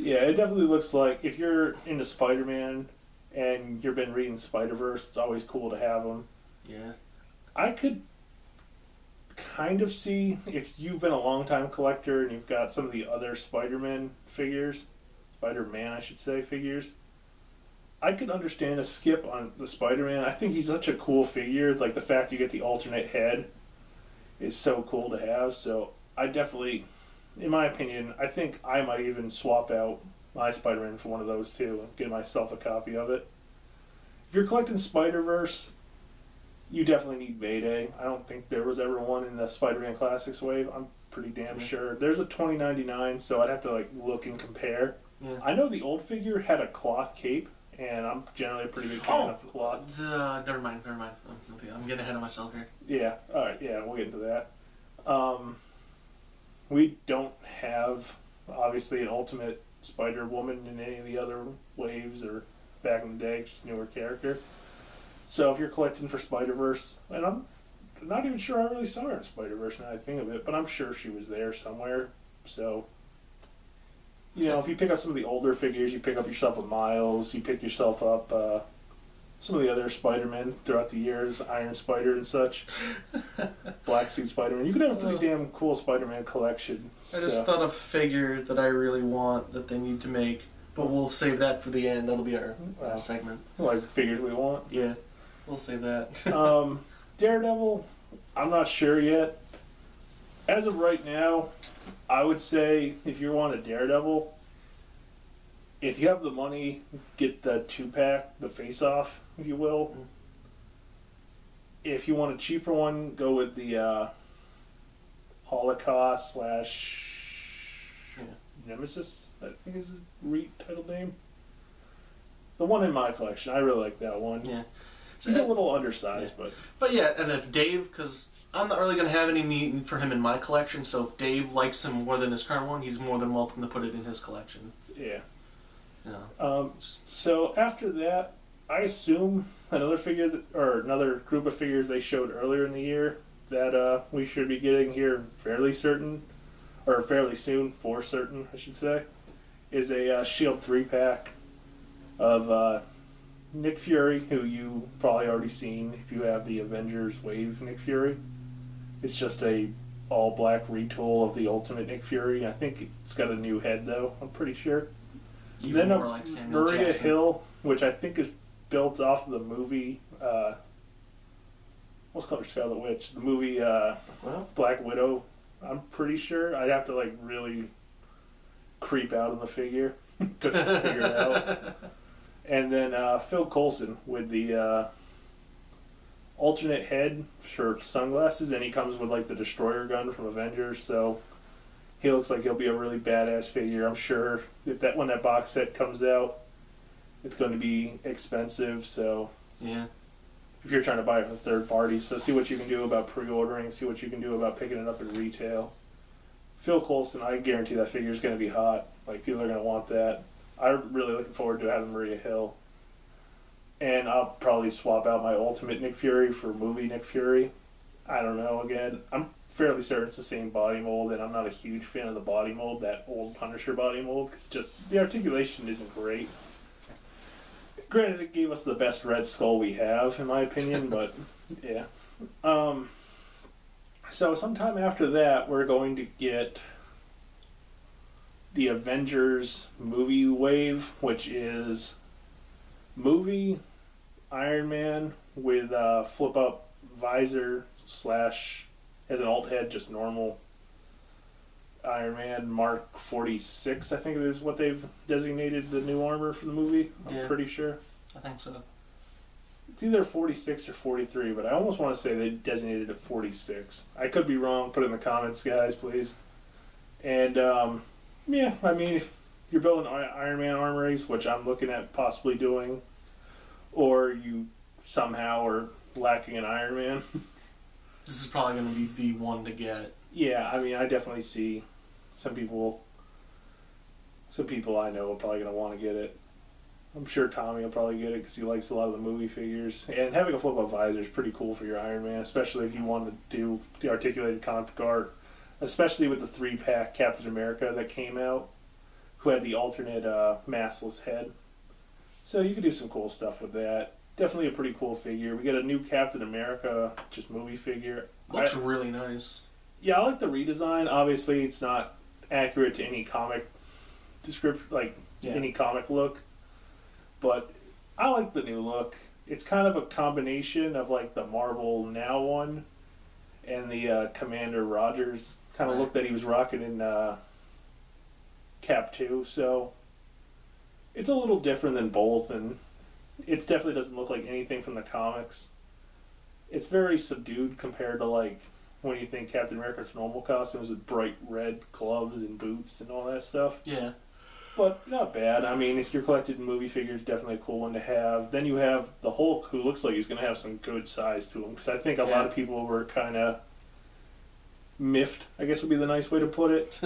Yeah, it definitely looks like if you're into Spider-Man and you've been reading Spider-Verse, it's always cool to have them. Yeah. I could kind of see if you've been a long-time collector and you've got some of the other Spider-Man figures, Spider-Man, I should say, figures. I could understand a skip on the Spider-Man. I think he's such a cool figure. Like the fact you get the alternate head is so cool to have. So I definitely, in my opinion, I think I might even swap out my Spider-Man for one of those too and get myself a copy of it. If you're collecting Spider-Verse, you definitely need Mayday. I don't think there was ever one in the Spider-Man Classics wave. I'm pretty damn sure. There's a 2099, so I'd have to like look and compare. Yeah. I know the old figure had a cloth cape, and I'm generally a pretty big fan of cloth. Never mind. I'm getting ahead of myself here. Yeah, alright, yeah, we'll get into that. We don't have, obviously, an Ultimate Spider-Woman in any of the other waves or back in the day, just newer character. So if you're collecting for Spider-Verse, and I'm not even sure I really saw her in Spider-Verse now I think of it, but I'm sure she was there somewhere. So, you know, if you pick up some of the older figures, you pick up yourself a Miles, you pick yourself up some of the other Spider-Men throughout the years, Iron Spider and such, Black Suit Spider-Man. You could have a pretty damn cool Spider-Man collection. I just thought of a figure that I really want that they need to make, but we'll save that for the end. That'll be our last segment. Like figures we want? Yeah, we'll save that. Daredevil, I'm not sure yet. As of right now, I would say if you want a Daredevil, if you have the money, get the 2-pack, the face-off, if you will. Mm. If you want a cheaper one, go with the Holocaust / Nemesis, I think is his title name. The one in my collection, I really like that one. Yeah. So he's a little undersized, yeah. But yeah, and if Dave, because I'm not really going to have any need for him in my collection, so if Dave likes him more than his current one, he's more than welcome to put it in his collection. Yeah. Yeah. So after that, I assume another figure or another group of figures they showed earlier in the year that we should be getting here fairly soon, for certain, I should say, is a Shield 3-pack of Nick Fury, who you probably already seen if you have the Avengers Wave Nick Fury. It's just a all-black retool of the Ultimate Nick Fury. I think it's got a new head, though, I'm pretty sure. Even more like Samuel Maria Jackson. Hill, which I think is built off of the movie, what's called Scarlet Witch? The movie Black Widow. I'm pretty sure. I'd have to like really creep out on the figure to figure it out. And then Phil Coulson with the alternate head for sunglasses, and he comes with like the destroyer gun from Avengers, so he looks like he'll be a really badass figure. I'm sure if when that box set comes out, it's going to be expensive, so yeah. If you're trying to buy it from third party, so see what you can do about pre-ordering, see what you can do about picking it up in retail. Phil Coulson, I guarantee that figure is going to be hot. Like, people are going to want that. I'm really looking forward to having Maria Hill. And I'll probably swap out my Ultimate Nick Fury for movie Nick Fury. I don't know, again. I'm fairly certain it's the same body mold, and I'm not a huge fan of the body mold, that old Punisher body mold, because just the articulation isn't great. Granted, it gave us the best Red Skull we have, in my opinion, but yeah. So sometime after that, we're going to get the Avengers movie wave, which is movie Iron Man with a flip-up visor / as an alt head, just normal Iron Man Mark 46, I think it is what they've designated the new armor for the movie. I'm pretty sure. I think so. It's either 46 or 43, but I almost want to say they designated it 46. I could be wrong. Put it in the comments, guys, please. And, yeah, I mean, if you're building Iron Man armories, which I'm looking at possibly doing, or you somehow are lacking an Iron Man. This is probably going to be the one to get. Yeah, I mean, I definitely see some people I know are probably going to want to get it. I'm sure Tommy will probably get it because he likes a lot of the movie figures. And having a flip-up visor is pretty cool for your Iron Man, especially if you want to do the articulated comic art, especially with the 3-pack Captain America that came out, who had the alternate massless head. So you could do some cool stuff with that. Definitely a pretty cool figure. We got a new Captain America, just movie figure. Looks really nice. Yeah, I like the redesign. Obviously, it's not accurate to any comic description, like any comic look. But I like the new look. It's kind of a combination of like the Marvel Now one and the Commander Rogers kind of look that he was rocking in Cap 2. So it's a little different than both, and it definitely doesn't look like anything from the comics. It's very subdued compared to like when you think Captain America's normal costumes with bright red gloves and boots and all that stuff. Yeah. But not bad. I mean, if you're collecting movie figures, definitely a cool one to have. Then you have the Hulk, who looks like he's going to have some good size to him. Because I think a lot of people were kind of miffed, I guess would be the nice way to put it,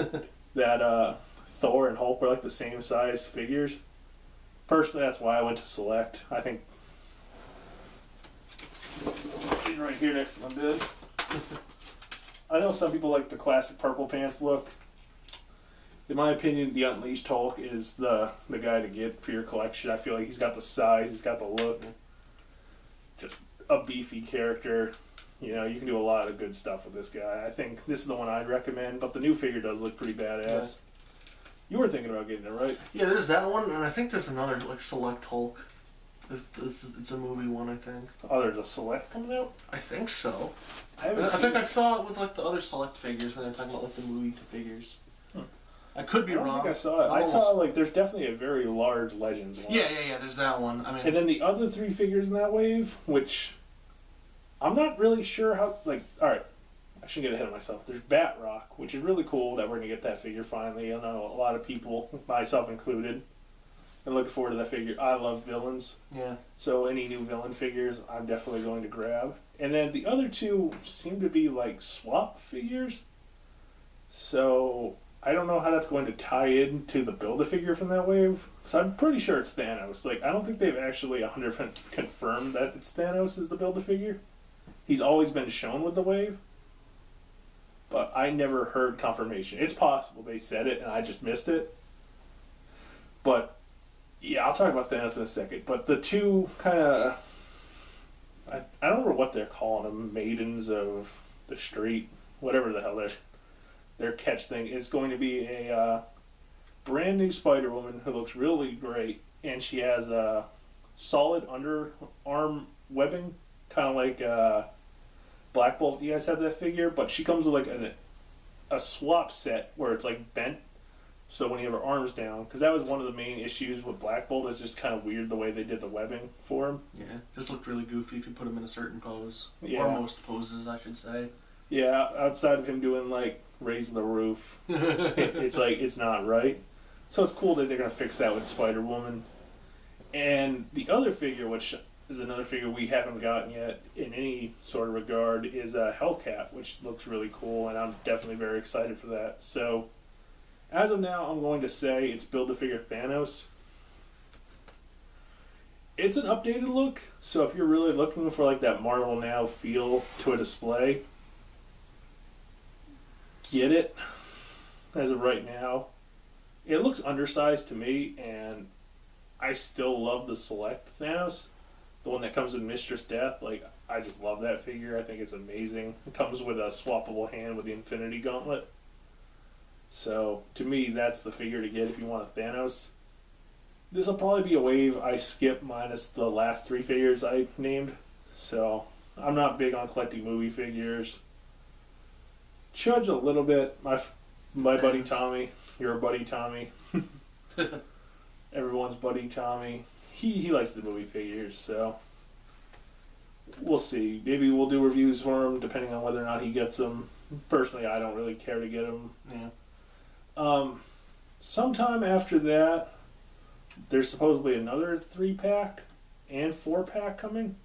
that Thor and Hulk were like the same size figures. Personally, that's why I went to Select. I think he's right here next to my bed. I know some people like the classic purple pants look. In my opinion, the Unleashed Hulk is the guy to get for your collection. I feel like he's got the size, he's got the look. Just a beefy character. You know, you can do a lot of good stuff with this guy. I think this is the one I'd recommend, but the new figure does look pretty badass. Yeah. You were thinking about getting it, right? Yeah, there's that one, and I think there's another, like, Select Hulk. It's a movie one, I think. Oh, there's a Select coming out? I think so. I think I saw it with, like, the other Select figures when they were talking about, like, the movie figures. I could be wrong. I don't think I saw it. I saw, like, there's definitely a very large Legends one. Yeah, there's that one. I mean, and then the other 3 figures in that wave, which I'm not really sure how, like, alright, I shouldn't get ahead of myself. There's Batrock, which is really cool that we're going to get that figure finally. I know a lot of people, myself included, and looking forward to that figure. I love villains. Yeah. So any new villain figures, I'm definitely going to grab. And then the other 2 seem to be, like, swap figures. So I don't know how that's going to tie into the Build-A-Figure from that wave. Because I'm pretty sure it's Thanos. Like, I don't think they've actually 100% confirmed that it's Thanos as the Build-A-Figure. He's always been shown with the wave. But I never heard confirmation. It's possible they said it and I just missed it. But, yeah, I'll talk about Thanos in a second. But the 2 kind of... I don't remember what they're calling them. Maidens of the Street. Whatever the hell their catch thing is going to be a brand new Spider-Woman who looks really great, and she has a solid underarm webbing, kind of like Black Bolt. You guys have that figure, but she comes with like a swap set where it's like bent, so when you have her arms down, because that was one of the main issues with Black Bolt, is just kind of weird the way they did the webbing for him. Yeah, just looked really goofy if you put him in a certain pose, yeah. Or most poses, I should say. Yeah, outside of him doing like raising the roof, it's like it's not right. So it's cool that they're gonna fix that with Spider-Woman. And the other figure, which is another figure we haven't gotten yet in any sort of regard, is Hellcat, which looks really cool, and I'm definitely very excited for that. So as of now, I'm going to say it's Build-A-Figure Thanos. It's an updated look, so if you're really looking for like that Marvel Now feel to a display, get it as of right now. It looks undersized to me, and I still love the Select Thanos, the one that comes with Mistress Death. Like, I just love that figure. I think it's amazing. It comes with a swappable hand with the Infinity Gauntlet. So to me, that's the figure to get if you want a Thanos. This will probably be a wave I skip minus the last 3 figures I named. So I'm not big on collecting movie figures. Chudge a little bit. My buddy Tommy. Your buddy Tommy. Everyone's buddy Tommy. He likes the movie figures, so we'll see. Maybe we'll do reviews for him depending on whether or not he gets them. Personally, I don't really care to get them. Yeah. Sometime after that, there's supposedly another 3-pack and 4-pack coming.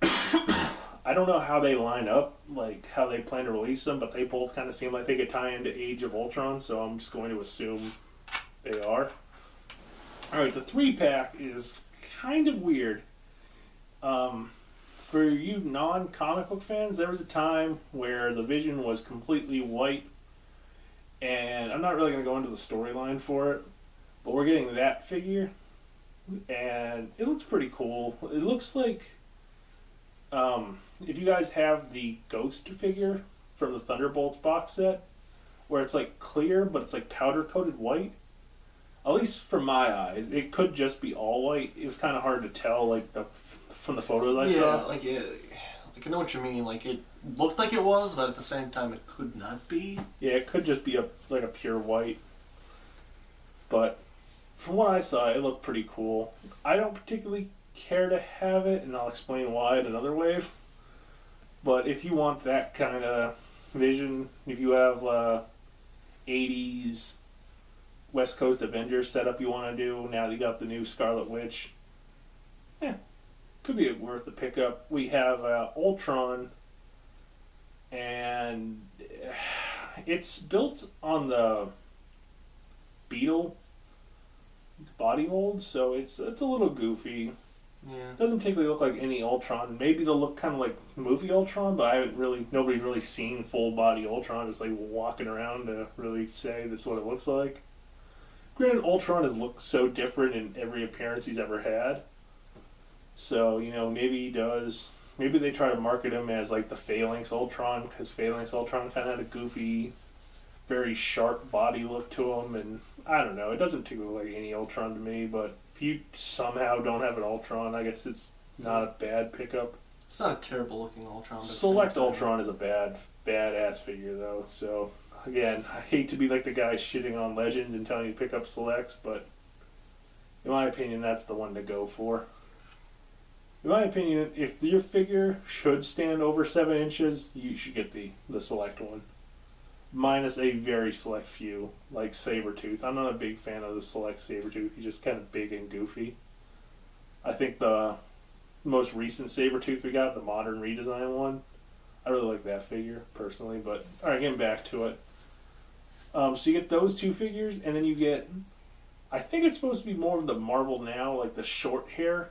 I don't know how they line up, like how they plan to release them, but they both kind of seem like they could tie into Age of Ultron, so I'm just going to assume they are. Alright, the 3-pack is kind of weird. For you non-comic book fans, there was a time where the Vision was completely white, And I'm not really going to go into the storyline for it, but we're getting that figure, and it looks pretty cool. It looks like if you guys have the Ghost figure from the Thunderbolts box set, where it's like clear but it's like powder coated white. At least from my eyes, it could just be all white. It was kind of hard to tell, like from the photos I saw. Like I know what you mean. Like it looked like it was, but at the same time, it could not be. Yeah, it could just be like a pure white. But from what I saw, it looked pretty cool. I don't particularly care to have it, and I'll explain why in another wave. But if you want that kind of vision, if you have 80s West Coast Avengers setup you want to do, now that you got the new Scarlet Witch, could be worth the pickup. We have Ultron, and it's built on the Beetle body mold, so it's a little goofy. Yeah. Doesn't particularly look like any Ultron. Maybe they'll look kind of like movie Ultron, but nobody's really seen full body Ultron just like walking around to really say this is what it looks like. Granted, Ultron has looked so different in every appearance he's ever had. So, maybe he does. Maybe they try to market him as like the Phalanx Ultron, because Phalanx Ultron kind of had a goofy, very sharp body look to him, and I don't know. It doesn't particularly look like any Ultron to me, but if you somehow don't have an Ultron, I guess it's not a bad pickup. It's not a terrible looking Ultron. But Select Ultron is a badass figure though. So again, I hate to be like the guy shitting on Legends and telling you to pick up Selects, but in my opinion, that's the one to go for. In my opinion, if your figure should stand over 7 inches, you should get the Select one. Minus a very select few, like Sabretooth. I'm not a big fan of the Select Sabretooth. He's just kind of big and goofy. I think the most recent Sabretooth we got, the modern redesign one, I really like that figure, personally. But, alright, getting back to it. So you get those two figures, and then you get, I think it's supposed to be more of the Marvel Now, like the short hair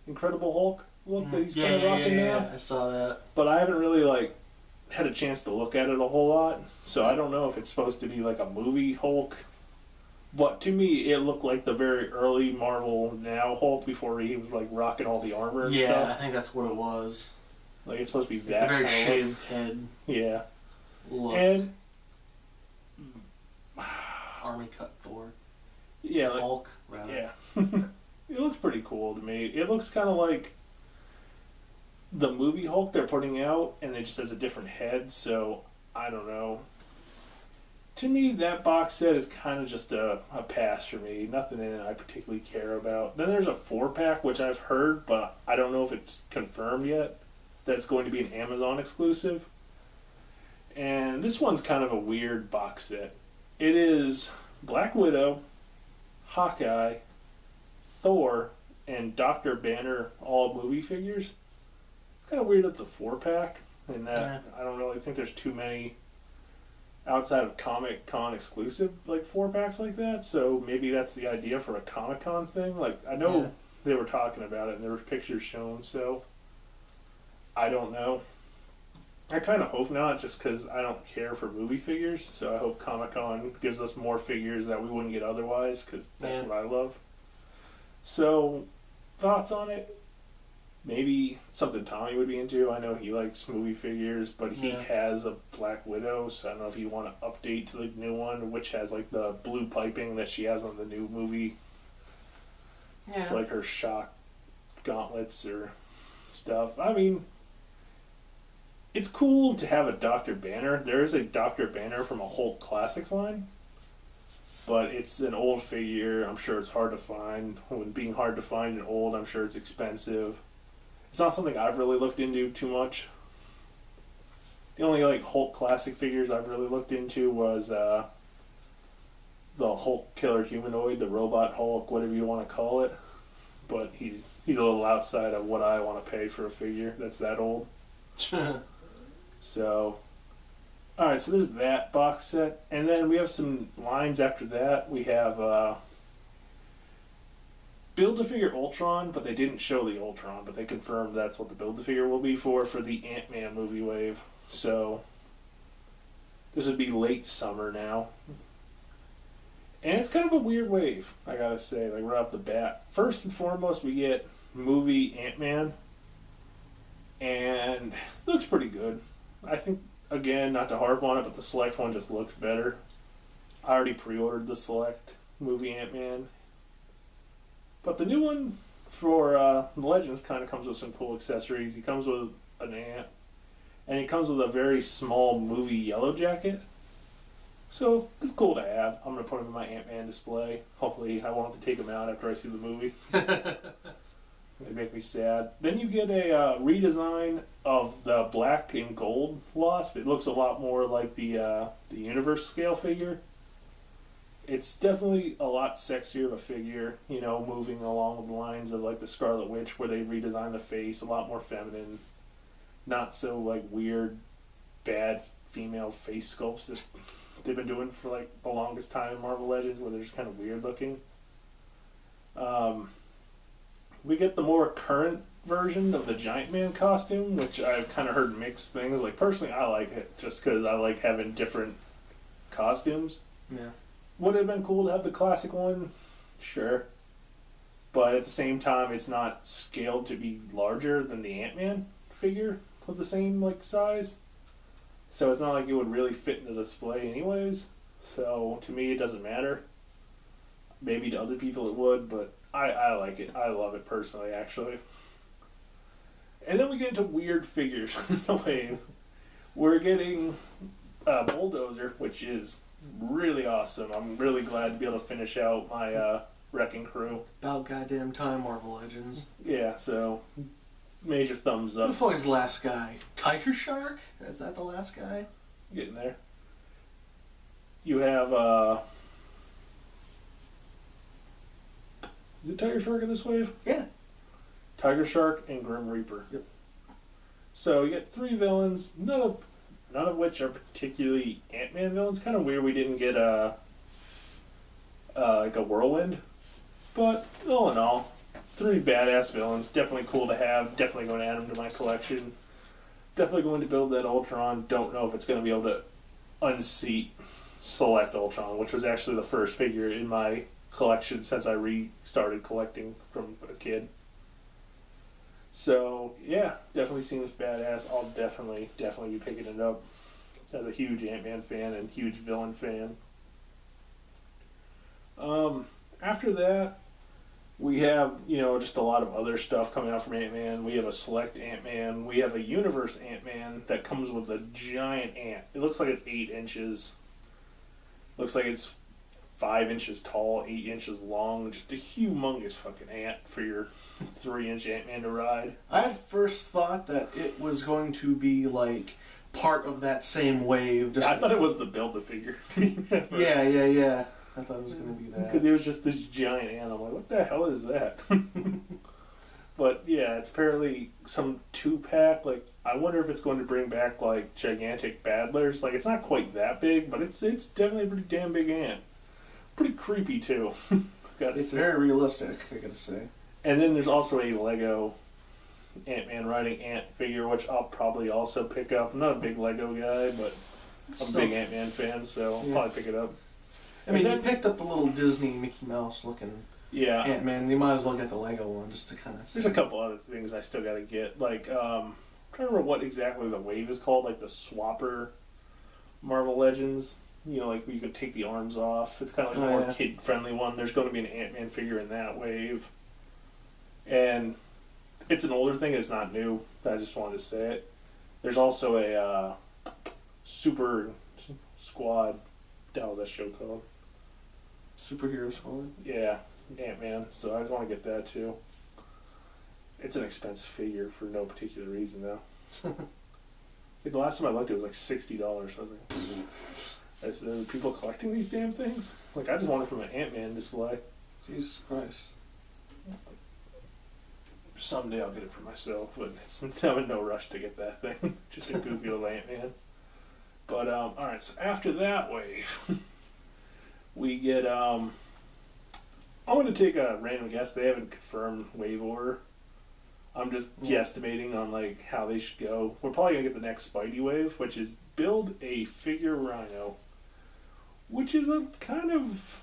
Incredible Hulk look that he's kind of rocking now. Yeah, I saw that. But I haven't really had a chance to look at it a whole lot, so I don't know if it's supposed to be like a movie Hulk. But to me, it looked like the very early Marvel Now Hulk before he was like rocking all the armor and stuff. Yeah, I think that's what it was. Like it's supposed to be that the very kind of shaved head. Yeah. Look. And Army cut Thor. yeah, Hulk, rather. Yeah. It looks pretty cool to me. It looks kind of like the movie Hulk they're putting out, and it just has a different head, so I don't know. To me, that box set is kind of just a pass for me. Nothing in it I particularly care about. Then there's a 4-pack, which I've heard, but I don't know if it's confirmed yet, that it's going to be an Amazon exclusive. And this one's kind of a weird box set. It is Black Widow, Hawkeye, Thor, and Dr. Banner all movie figures. It's kind of weird it's a 4-pack, and that I don't really think there's too many outside of Comic Con exclusive 4-packs like that. So maybe that's the idea for a Comic Con thing. I know they were talking about it, and there were pictures shown. So I don't know. I kind of hope not, just because I don't care for movie figures. So I hope Comic Con gives us more figures that we wouldn't get otherwise, because that's what I love. So, thoughts on it? Maybe something Tommy would be into. I know he likes movie figures, but he has a Black Widow, so I don't know if you want to update to the new one, which has the blue piping that she has on the new movie. Yeah. For her shock gauntlets or stuff. I mean, it's cool to have a Dr. Banner. There is a Dr. Banner from a Hulk Classics line. But it's an old figure. I'm sure it's hard to find. When being hard to find and old, I'm sure it's expensive. It's not something I've really looked into too much. The only Hulk classic figures I've really looked into was the Hulk Killer Humanoid, the Robot Hulk, whatever you want to call it. But he's a little outside of what I want to pay for a figure that's that old. So, alright, so there's that box set. And then we have some lines after that. We have Build-A-Figure Ultron, but they didn't show the Ultron, but they confirmed that's what the Build-A-Figure will be for the Ant-Man movie wave. So, This would be late summer now. And it's kind of a weird wave, I gotta say, like right off the bat. First and foremost, we get movie Ant-Man. And it looks pretty good. I think, again, not to harp on it, but the Select one just looks better. I already pre-ordered the Select movie Ant-Man. But the new one for the Legends kind of comes with some cool accessories. He comes with an ant. And he comes with a very small movie yellow jacket. So, it's cool to have. I'm going to put him in my Ant-Man display. Hopefully, I won't have to take him out after I see the movie. It'd make me sad. Then you get a redesign of the black and gold Wasp. It looks a lot more like the Universe scale figure. It's definitely a lot sexier of a figure, you know, moving along the lines of like the Scarlet Witch, where they redesigned the face, a lot more feminine. Not so like weird, bad female face sculpts that they've been doing for like the longest time in Marvel Legends, where they're just kind of weird looking. We get the more current version of the Giant Man costume, which I've kind of heard mixed things. Like, personally, I like it just because I like having different costumes. Yeah. Would it have been cool to have the classic one? Sure. But at the same time, it's not scaled to be larger than the Ant-Man figure of the same like size. So it's not like it would really fit in the display anyways. So to me, it doesn't matter. Maybe to other people it would, but I like it. I love it personally, actually. And then we get into weird figures in the wave. We're getting Bulldozer, which is really awesome. I'm really glad to be able to finish out my Wrecking Crew. About goddamn time, Marvel Legends. Yeah, so major thumbs up. Who the fuck is the last guy? Tiger Shark? Is that the last guy? Getting there. You have is it Tiger Shark in this wave? Yeah. Tiger Shark and Grim Reaper. Yep. So you get three villains, none of which are particularly Ant-Man villains. Kind of weird we didn't get like a Whirlwind, but all in all, three badass villains. Definitely cool to have. Definitely going to add them to my collection. Definitely going to build that Ultron. Don't know if it's going to be able to unseat Select Ultron, which was actually the first figure in my collection since I restarted collecting from a kid. So yeah, definitely seems badass. I'll definitely be picking it up as a huge Ant-Man fan and huge villain fan. After that, we have, you know, just a lot of other stuff coming out from Ant-Man. We have a Select Ant-Man. We have a Universe Ant-Man that comes with a giant ant. It looks like it's 8 inches. Looks like it's 5 inches tall, 8 inches long. Just a humongous fucking ant for your 3-inch Ant-Man to ride. I had first thought that it was going to be like part of that same wave. Just I thought it was the Build-A-Figure. Yeah. I thought it was going to be that. Because it was just this giant ant. I'm like, what the hell is that? But yeah, it's apparently some 2-pack. Like, I wonder if it's going to bring back like gigantic battlers. Like, it's not quite that big, but it's definitely a pretty damn big ant. Pretty creepy too. It's very realistic, I gotta say. And then there's also a Lego Ant-Man riding ant figure, which I'll probably also pick up. I'm not a big Lego guy, but I'm a big Ant-Man fan, so I'll probably pick it up. I mean, you picked up the little Disney Mickey Mouse looking Ant-Man. You might as well get the Lego one just to kind of... There's a couple other things I still gotta get. Like, I'm trying to remember what exactly the wave is called. Like the Swapper Marvel Legends. You know, like where you can take the arms off. It's kind of like a more kid-friendly one. There's going to be an Ant-Man figure in that wave. And it's an older thing. It's not new. I just wanted to say it. There's also a Super Squad. What that show called? Superhero Squad? Yeah, Ant-Man. So I want to get that too. It's an expensive figure for no particular reason, though. I think the last time I looked, it was like $60. I was like, there are people collecting these damn things? Like, I just want it from an Ant-Man display. Jesus Christ. Someday I'll get it for myself, but I'm in no rush to get that thing. Just a goofy little Ant-Man. But, alright, so after that wave, we get, I'm going to take a random guess. They haven't confirmed wave order. I'm just guesstimating on, like, how they should go. We're probably going to get the next Spidey wave, which is build a figure Rhino, which is a kind of